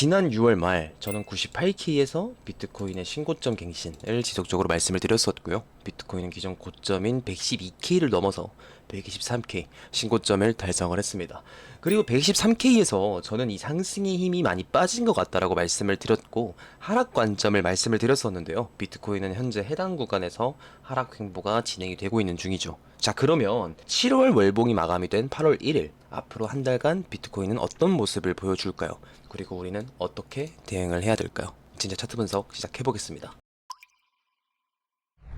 지난 6월 말 저는 98K에서 비트코인의 신고점 갱신을 지속적으로 말씀을 드렸었고요. 비트코인은 기존 고점인 112K를 넘어서 123K 신고점을 달성을 했습니다. 그리고 123K에서 저는 이 상승의 힘이 많이 빠진 것 같다라고 말씀을 드렸고 하락 관점을 말씀을 드렸었는데요. 비트코인은 현재 해당 구간에서 하락 횡보가 진행이 되고 있는 중이죠. 자, 그러면 7월 월봉이 마감이 된 8월 1일 앞으로 한 달간 비트코인은 어떤 모습을 보여줄까요? 그리고 우리는 어떻게 대응을 해야 될까요? 진짜 차트 분석 시작해 보겠습니다.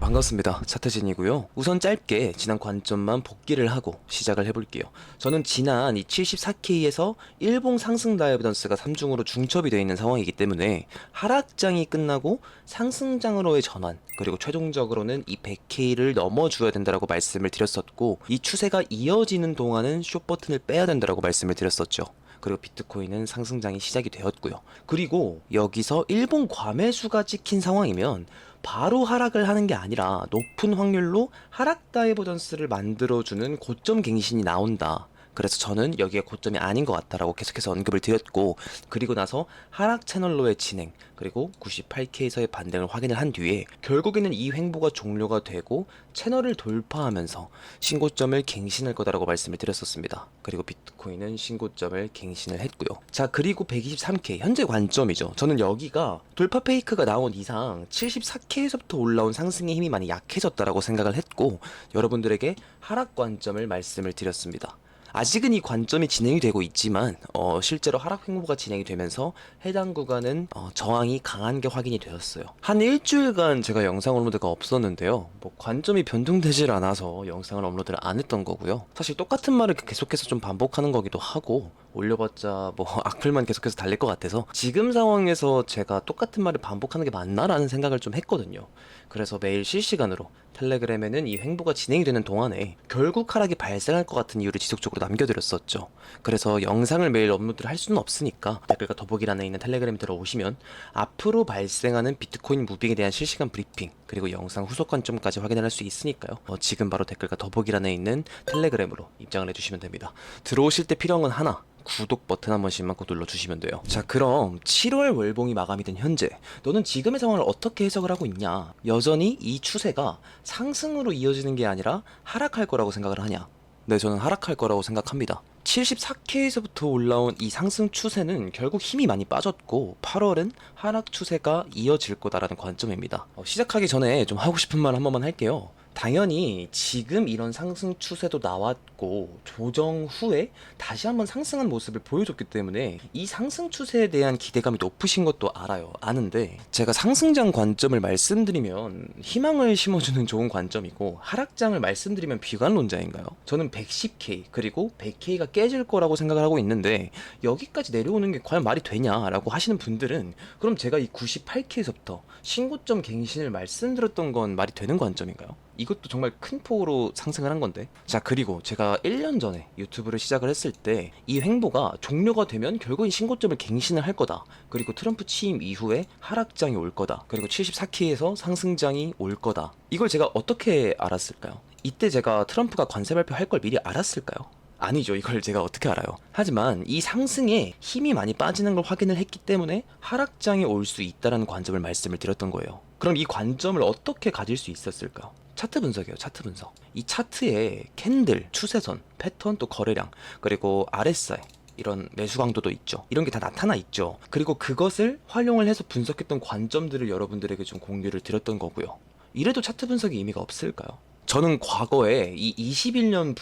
반갑습니다. 차트진이고요. 우선 짧게 지난 관점만 복기를 하고 시작을 해볼게요. 저는 지난 이 74K에서 일봉 상승 다이버전스가 3중으로 중첩이 되어 있는 상황이기 때문에 하락장이 끝나고 상승장으로의 전환, 그리고 최종적으로는 이 100K를 넘어줘야 된다라고 말씀을 드렸었고, 이 추세가 이어지는 동안은 숏 버튼을 빼야 된다라고 말씀을 드렸었죠. 그리고 비트코인은 상승장이 시작이 되었고요. 그리고 여기서 일본 과매수가 찍힌 상황이면 바로 하락을 하는 게 아니라 높은 확률로 하락 다이버전스를 만들어주는 고점 갱신이 나온다. 그래서 저는 여기에 고점이 아닌 것 같다라고 계속해서 언급을 드렸고, 그리고 나서 하락 채널로의 진행, 그리고 98K에서의 반등을 확인을 한 뒤에 결국에는 이 횡보가 종료가 되고 채널을 돌파하면서 신고점을 갱신할 거다라고 말씀을 드렸었습니다. 그리고 비트코인은 신고점을 갱신을 했고요. 자, 그리고 123K 현재 관점이죠. 저는 여기가 돌파 페이크가 나온 이상 74K에서부터 올라온 상승의 힘이 많이 약해졌다라고 생각을 했고, 여러분들에게 하락 관점을 말씀을 드렸습니다. 아직은 이 관점이 진행이 되고 있지만 실제로 하락 횡보가 진행이 되면서 해당 구간은 저항이 강한 게 확인이 되었어요. 한 일주일간 제가 영상 업로드가 없었는데요. 뭐 관점이 변동되질 않아서 영상을 업로드를 안 했던 거고요. 사실 똑같은 말을 계속해서 좀 반복하는 거기도 하고, 올려봤자 뭐 악플만 계속해서 달릴 것 같아서 지금 상황에서 제가 똑같은 말을 반복하는 게 맞나라는 생각을 좀 했거든요. 그래서 매일 실시간으로 텔레그램에는 이 횡보가 진행이 되는 동안에 결국 하락이 발생할 것 같은 이유를 지속적으로 남겨드렸었죠. 그래서 영상을 매일 업로드를 할 수는 없으니까 댓글과 더보기란에 있는 텔레그램 들어오시면 앞으로 발생하는 비트코인 무빙에 대한 실시간 브리핑, 그리고 영상 후속 관점까지 확인을 할 수 있으니까요. 지금 바로 댓글과 더보기란에 있는 텔레그램으로 입장을 해주시면 됩니다. 들어오실 때 필요한 건 하나, 구독 버튼 한 번씩만 꼭 눌러주시면 돼요. 자, 그럼 7월 월봉이 마감이 된 현재 너는 지금의 상황을 어떻게 해석을 하고 있냐? 여전히 이 추세가 상승으로 이어지는 게 아니라 하락할 거라고 생각을 하냐? 네, 저는 하락할 거라고 생각합니다. 74K에서부터 올라온 이 상승 추세는 결국 힘이 많이 빠졌고 8월은 하락 추세가 이어질 거다라는 관점입니다. 시작하기 전에 좀 하고 싶은 말 한 번만 할게요. 당연히 지금 이런 상승 추세도 나왔고 조정 후에 다시 한번 상승한 모습을 보여줬기 때문에 이 상승 추세에 대한 기대감이 높으신 것도 아는데, 제가 상승장 관점을 말씀드리면 희망을 심어주는 좋은 관점이고 하락장을 말씀드리면 비관론자인가요? 저는 110K 그리고 100K가 깨질 거라고 생각을 하고 있는데, 여기까지 내려오는 게 과연 말이 되냐라고 하시는 분들은, 그럼 제가 이 98K에서부터 신고점 갱신을 말씀드렸던 건 말이 되는 관점인가요? 이것도 정말 큰 폭으로 상승을 한 건데. 자, 그리고 제가 1년 전에 유튜브를 시작을 했을 때 이 횡보가 종료가 되면 결국엔 신고점을 갱신을 할 거다, 그리고 트럼프 취임 이후에 하락장이 올 거다, 그리고 74K에서 상승장이 올 거다, 이걸 제가 어떻게 알았을까요? 이때 제가 트럼프가 관세 발표할 걸 미리 알았을까요? 아니죠. 이걸 제가 어떻게 알아요? 하지만 이 상승에 힘이 많이 빠지는 걸 확인을 했기 때문에 하락장이 올 수 있다는 관점을 말씀을 드렸던 거예요. 그럼 이 관점을 어떻게 가질 수 있었을까요? 차트 분석이에요. 차트 분석. 이 차트에 캔들, 추세선, 패턴, 또 거래량, 그리고 RSI, 이런 매수 강도도 있죠. 이런 게 다 나타나 있죠. 그리고 그것을 활용을 해서 분석했던 관점들을 여러분들에게 좀 공유를 드렸던 거고요. 이래도 차트 분석이 의미가 없을까요? 저는 과거에 이 21년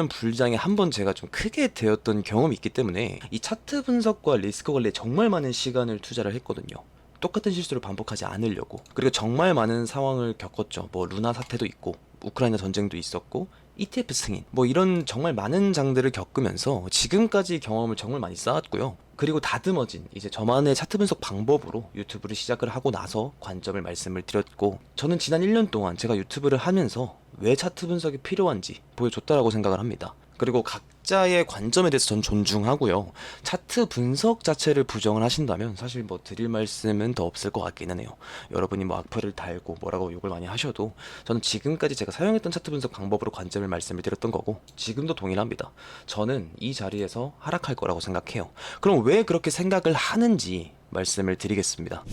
불장에 한 번 제가 좀 크게 되었던 경험이 있기 때문에 이 차트 분석과 리스크 관리에 정말 많은 시간을 투자를 했거든요. 똑같은 실수를 반복하지 않으려고. 그리고 정말 많은 상황을 겪었죠. 뭐 루나 사태도 있고 우크라이나 전쟁도 있었고 ETF 승인, 뭐 이런 정말 많은 장들을 겪으면서 지금까지 경험을 정말 많이 쌓았고요. 그리고 다듬어진 이제 저만의 차트 분석 방법으로 유튜브를 시작을 하고 나서 관점을 말씀을 드렸고, 저는 지난 1년 동안 제가 유튜브를 하면서 왜 차트 분석이 필요한지 보여줬다라고 생각을 합니다. 그리고 각자의 관점에 대해서 전 존중하고요. 차트 분석 자체를 부정을 하신다면 사실 뭐 드릴 말씀은 더 없을 것 같기는 해요. 여러분이 뭐 악플을 달고 뭐라고 욕을 많이 하셔도 저는 지금까지 제가 사용했던 차트 분석 방법으로 관점을 말씀을 드렸던 거고 지금도 동일합니다. 저는 이 자리에서 하락할 거라고 생각해요. 그럼 왜 그렇게 생각을 하는지 말씀을 드리겠습니다.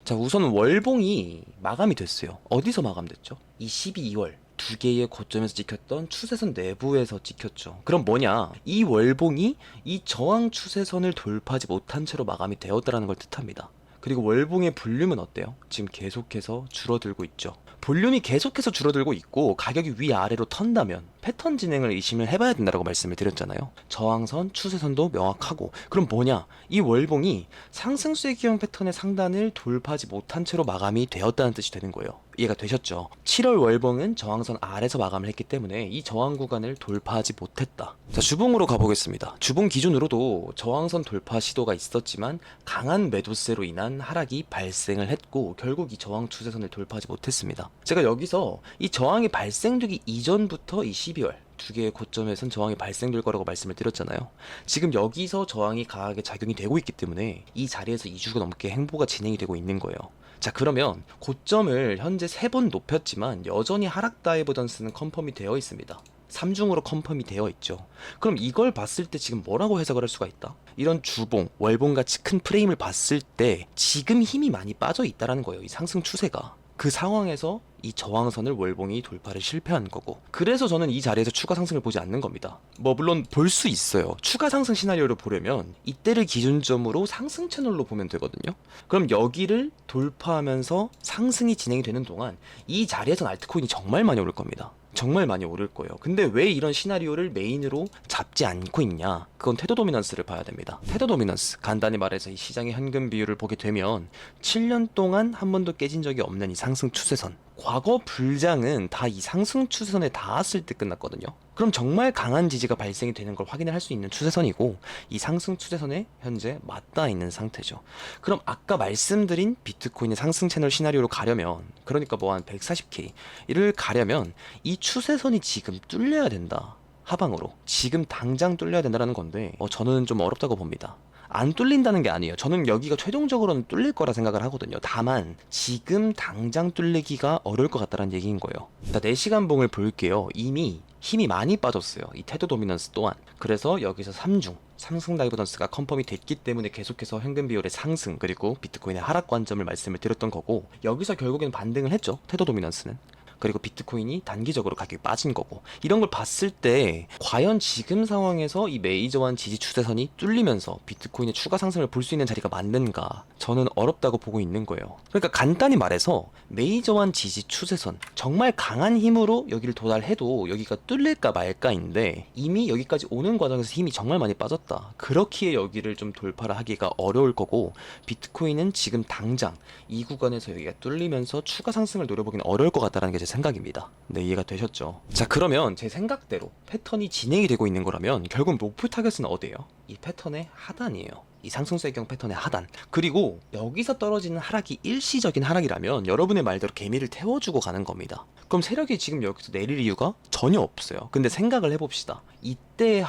자, 우선 월봉이 마감이 됐어요. 어디서 마감됐죠? 이 12월 두 개의 고점에서 찍혔던 추세선 내부에서 찍혔죠. 그럼 뭐냐? 이 월봉이 이 저항 추세선을 돌파하지 못한 채로 마감이 되었다는 걸 뜻합니다. 그리고 월봉의 볼륨은 어때요? 지금 계속해서 줄어들고 있죠. 볼륨이 계속해서 줄어들고 있고 가격이 위아래로 턴다면 패턴 진행을 의심을 해봐야 된다고 말씀을 드렸잖아요. 저항선, 추세선도 명확하고 그럼 뭐냐? 이 월봉이 상승세 기형 패턴의 상단을 돌파하지 못한 채로 마감이 되었다는 뜻이 되는 거예요. 이해가 되셨죠? 7월 월봉은 저항선 아래서 마감을 했기 때문에 이 저항 구간을 돌파하지 못했다. 자, 주봉으로 가보겠습니다. 주봉 기준으로도 저항선 돌파 시도가 있었지만 강한 매도세로 인한 하락이 발생을 했고 결국 이 저항 추세선을 돌파하지 못했습니다. 제가 여기서 이 저항이 발생되기 이전부터 이 12월 두 개의 고점에선 저항이 발생될 거라고 말씀을 드렸잖아요. 지금 여기서 저항이 강하게 작용이 되고 있기 때문에 이 자리에서 2주가 넘게 행보가 진행이 되고 있는 거예요. 자, 그러면 고점을 현재 3번 높였지만 여전히 하락 다이버전스는 컨펌이 되어 있습니다. 3중으로 컨펌이 되어 있죠. 그럼 이걸 봤을 때 지금 뭐라고 해석을 할 수가 있다? 이런 주봉, 월봉 같이 큰 프레임을 봤을 때 지금 힘이 많이 빠져 있다라는 거예요. 이 상승 추세가. 그 상황에서 이 저항선을 월봉이 돌파를 실패한 거고 그래서 저는 이 자리에서 추가 상승을 보지 않는 겁니다. 뭐 물론 볼 수 있어요. 추가 상승 시나리오를 보려면 이때를 기준점으로 상승 채널로 보면 되거든요. 그럼 여기를 돌파하면서 상승이 진행이 되는 동안 이 자리에선 알트코인이 정말 많이 오를 겁니다. 정말 많이 오를 거예요. 근데 왜 이런 시나리오를 메인으로 잡지 않고 있냐? 그건 테더 도미넌스를 봐야 됩니다. 테더 도미넌스, 간단히 말해서 이 시장의 현금 비율을 보게 되면 7년 동안 한 번도 깨진 적이 없는 이 상승 추세선, 과거 불장은 다 이 상승 추세선에 닿았을 때 끝났거든요. 그럼 정말 강한 지지가 발생이 되는 걸 확인을 할 수 있는 추세선이고 이 상승 추세선에 현재 맞닿아 있는 상태죠. 그럼 아까 말씀드린 비트코인의 상승 채널 시나리오로 가려면 그러니까 뭐 한 140K를 가려면 이 추세선이 지금 뚫려야 된다. 하방으로 지금 당장 뚫려야 된다는 건데 저는 좀 어렵다고 봅니다. 안 뚫린다는 게 아니에요. 저는 여기가 최종적으로는 뚫릴 거라 생각을 하거든요. 다만 지금 당장 뚫리기가 어려울 것 같다는 얘기인 거예요. 자, 4시간 봉을 볼게요. 이미 힘이 많이 빠졌어요. 이 테더 도미넌스 또한. 그래서 여기서 3중 상승 다이버전스가 컨펌이 됐기 때문에 계속해서 현금 비율의 상승 그리고 비트코인의 하락 관점을 말씀을 드렸던 거고 여기서 결국에는 반등을 했죠. 테더 도미넌스는. 그리고 비트코인이 단기적으로 가격이 빠진 거고 이런 걸 봤을 때 과연 지금 상황에서 이 메이저한 지지 추세선이 뚫리면서 비트코인의 추가 상승을 볼 수 있는 자리가 맞는가 저는 어렵다고 보고 있는 거예요. 그러니까 간단히 말해서 메이저한 지지 추세선 정말 강한 힘으로 여기를 도달해도 여기가 뚫릴까 말까인데 이미 여기까지 오는 과정에서 힘이 정말 많이 빠졌다. 그렇기에 여기를 좀 돌파를 하기가 어려울 거고 비트코인은 지금 당장 이 구간에서 여기가 뚫리면서 추가 상승을 노려보기는 어려울 것 같다는 게 제 생각입니다. 네, 이해가 되셨죠? 자, 그러면 제 생각대로 패턴이 진행이 되고 있는 거라면 결국 목표 타겟은 어디예요? 이 패턴의 하단이에요. 이 상승세경 패턴의 하단. 그리고 여기서 떨어지는 하락이 일시적인 하락이라면 여러분의 말대로 개미를 태워주고 가는 겁니다. 그럼 세력이 지금 여기서 내릴 이유가 전혀 없어요. 근데 생각을 해봅시다. 이때의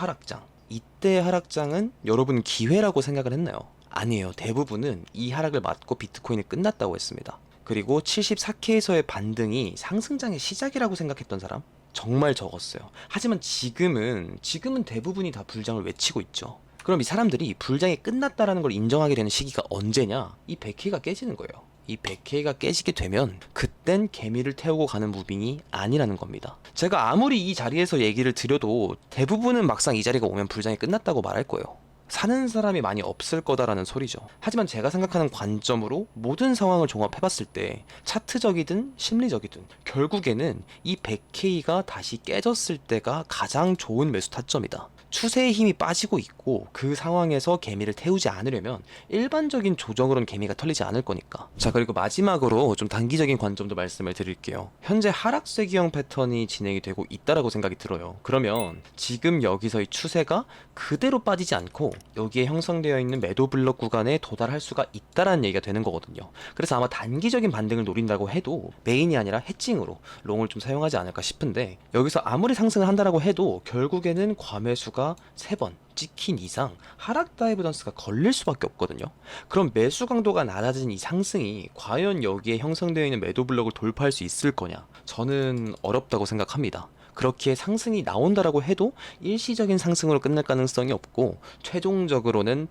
하락장은 여러분 기회라고 생각을 했나요? 아니에요. 대부분은 이 하락을 맞고 비트코인이 끝났다고 했습니다. 그리고 74K에서의 반등이 상승장의 시작이라고 생각했던 사람 정말 적었어요. 하지만 지금은 대부분이 다 불장을 외치고 있죠. 그럼 이 사람들이 불장이 끝났다라는 걸 인정하게 되는 시기가 언제냐? 이 100K가 깨지는 거예요. 이 100K가 깨지게 되면 그땐 개미를 태우고 가는 무빙이 아니라는 겁니다. 제가 아무리 이 자리에서 얘기를 드려도 대부분은 막상 이 자리가 오면 불장이 끝났다고 말할 거예요. 사는 사람이 많이 없을 거다라는 소리죠. 하지만 제가 생각하는 관점으로 모든 상황을 종합해봤을 때 차트적이든 심리적이든 결국에는 이 100K가 다시 깨졌을 때가 가장 좋은 매수 타점이다. 추세의 힘이 빠지고 있고 그 상황에서 개미를 태우지 않으려면 일반적인 조정으로는 개미가 털리지 않을 거니까. 자, 그리고 마지막으로 좀 단기적인 관점도 말씀을 드릴게요. 현재 하락세 기형 패턴이 진행이 되고 있다라고 생각이 들어요. 그러면 지금 여기서 이 추세가 그대로 빠지지 않고 여기에 형성되어 있는 매도 블록 구간에 도달할 수가 있다라는 얘기가 되는 거거든요. 그래서 아마 단기적인 반등을 노린다고 해도 메인이 아니라 해칭으로 롱을 좀 사용하지 않을까 싶은데, 여기서 아무리 상승을 한다라고 해도 결국에는 과매수가 3번 찍힌 이상 하락 다이브 던스가 걸릴 수밖에 없거든요. 그럼 매수 강도가 낮아진 이 상승이 과연 여기에 형성되어 있는 매도 블록을 돌파할 수 있을 거냐? 저는 어렵다고 생각합니다. 그렇게 상승이 나온다라고 해도 일시적인 상승으로 끝날 가능성이 없고, 최종적으로는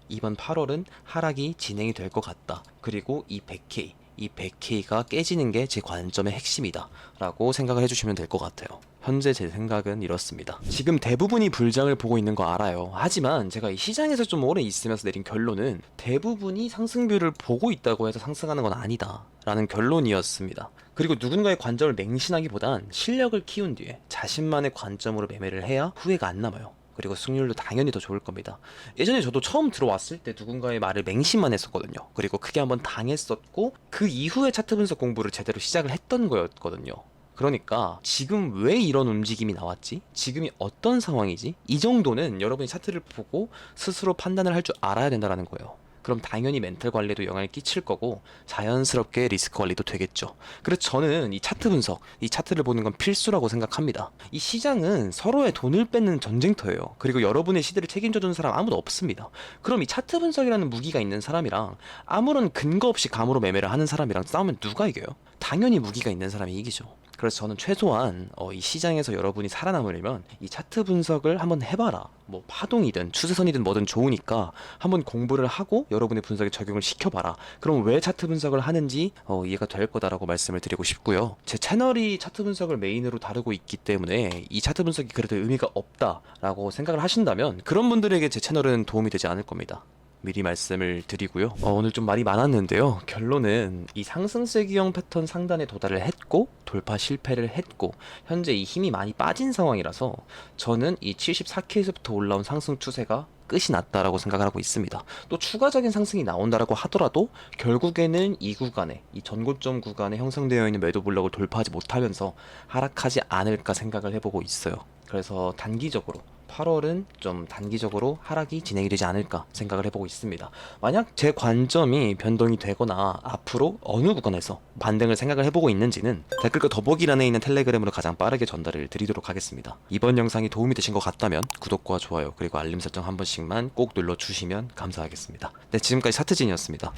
이번 8월은 하락이 진행이 될 것 같다. 그리고 이 100K가 깨지는 게 제 관점의 핵심이다 라고 생각을 해주시면 될 것 같아요. 현재 제 생각은 이렇습니다. 지금 대부분이 불장을 보고 있는 거 알아요. 하지만 제가 이 시장에서 좀 오래 있으면서 내린 결론은 대부분이 상승뷰를 보고 있다고 해서 상승하는 건 아니다 라는 결론이었습니다. 그리고 누군가의 관점을 맹신하기보단 실력을 키운 뒤에 자신만의 관점으로 매매를 해야 후회가 안 남아요. 그리고 승률도 당연히 더 좋을 겁니다. 예전에 저도 처음 들어왔을 때 누군가의 말을 맹신만 했었거든요. 그리고 크게 한번 당했었고, 그 이후에 차트 분석 공부를 제대로 시작을 했던 거였거든요. 그러니까 지금 왜 이런 움직임이 나왔지? 지금이 어떤 상황이지? 이 정도는 여러분이 차트를 보고 스스로 판단을 할 줄 알아야 된다는 거예요. 그럼 당연히 멘탈 관리에도 영향을 끼칠 거고 자연스럽게 리스크 관리도 되겠죠. 그래서 저는 이 차트 분석, 이 차트를 보는 건 필수라고 생각합니다. 이 시장은 서로의 돈을 뺏는 전쟁터예요. 그리고 여러분의 시대를 책임져주는 사람 아무도 없습니다. 그럼 이 차트 분석이라는 무기가 있는 사람이랑 아무런 근거 없이 감으로 매매를 하는 사람이랑 싸우면 누가 이겨요? 당연히 무기가 있는 사람이 이기죠. 그래서 저는 최소한 이 시장에서 여러분이 살아남으려면 이 차트 분석을 한번 해봐라. 뭐 파동이든 추세선이든 뭐든 좋으니까 한번 공부를 하고 여러분의 분석에 적용을 시켜봐라. 그럼 왜 차트 분석을 하는지 이해가 될 거다라고 말씀을 드리고 싶고요. 제 채널이 차트 분석을 메인으로 다루고 있기 때문에 이 차트 분석이 그래도 의미가 없다라고 생각을 하신다면 그런 분들에게 제 채널은 도움이 되지 않을 겁니다. 미리 말씀을 드리고요. 오늘 좀 말이 많았는데요. 결론은 이 상승세 기형 패턴 상단에 도달을 했고 돌파 실패를 했고 현재 이 힘이 많이 빠진 상황이라서 저는 이 74K에서부터 올라온 상승 추세가 끝이 났다라고 생각을 하고 있습니다. 또 추가적인 상승이 나온다라고 하더라도 결국에는 이 구간에, 이 전고점 구간에 형성되어 있는 매도 블록을 돌파하지 못하면서 하락하지 않을까 생각을 해보고 있어요. 그래서 단기적으로 8월은 좀 단기적으로 하락이 진행이 되지 않을까 생각을 해보고 있습니다. 만약 제 관점이 변동이 되거나 앞으로 어느 구간에서 반등을 생각을 해보고 있는지는 댓글과 더보기란에 있는 텔레그램으로 가장 빠르게 전달을 드리도록 하겠습니다. 이번 영상이 도움이 되신 것 같다면 구독과 좋아요 그리고 알림 설정 한 번씩만 꼭 눌러주시면 감사하겠습니다. 네, 지금까지 차트진이었습니다.